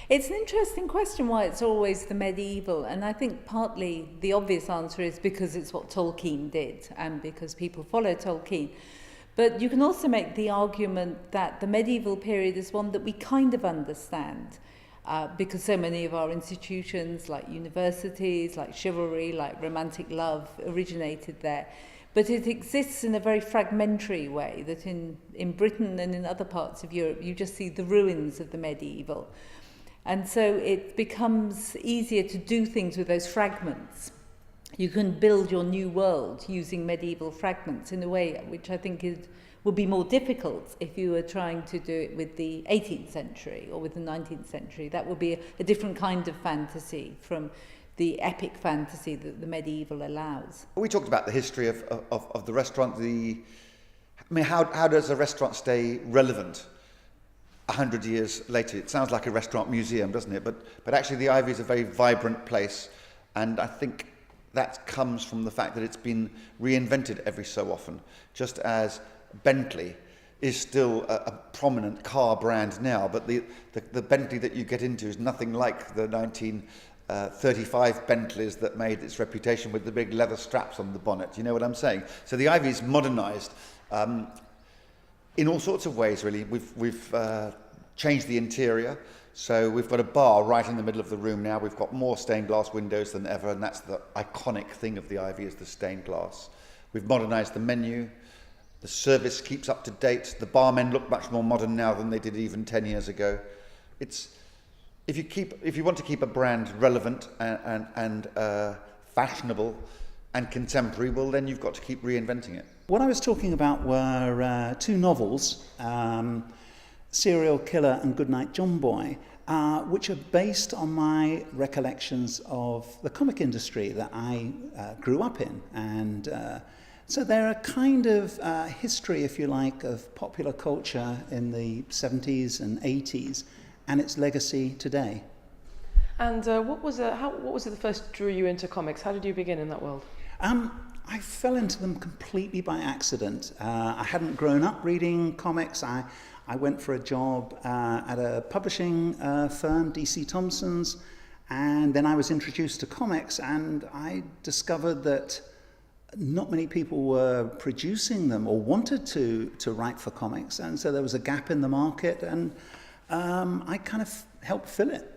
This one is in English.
It's an interesting question why it's always the medieval, and I think partly the obvious answer is because it's what Tolkien did and because people follow Tolkien. But you can also make the argument that the medieval period is one that we kind of understand because so many of our institutions, like universities, like chivalry, like romantic love, originated there. But it exists in a very fragmentary way, that in Britain and in other parts of Europe, you just see the ruins of the medieval. And so it becomes easier to do things with those fragments. You can build your new world using medieval fragments in a way which I think would be more difficult if you were trying to do it with the 18th century or with the 19th century. That would be a different kind of fantasy from the epic fantasy that the medieval allows. We talked about the history of the restaurant. How does a restaurant stay relevant 100 years later? It sounds like a restaurant museum, doesn't it? But actually the Ivy is a very vibrant place, and I think that comes from the fact that it's been reinvented every so often, just as Bentley is still a prominent car brand now, but the Bentley that you get into is nothing like the 1935 Bentleys that made its reputation with the big leather straps on the bonnet. You know what I'm saying? So the Ivy is modernised in all sorts of ways, really. We've changed the interior. So we've got a bar right in the middle of the room now. We've got more stained glass windows than ever, and that's the iconic thing of the Ivy, is the stained glass. We've modernised the menu. The service keeps up to date. The barmen look much more modern now than they did even 10 years ago. If you want to keep a brand relevant and fashionable and contemporary, well, then you've got to keep reinventing it. What I was talking about were two novels, Serial Killer and Goodnight John Boy, which are based on my recollections of the comic industry that I grew up in. And so they're a kind of history, if you like, of popular culture in the 70s and 80s and its legacy today. And what was it that first drew you into comics? How did you begin in that world? I fell into them completely by accident. I hadn't grown up reading comics. I went for a job at a publishing firm, DC Thompson's, and then I was introduced to comics, and I discovered that not many people were producing them or wanted to write for comics, and so there was a gap in the market, and I kind of helped fill it.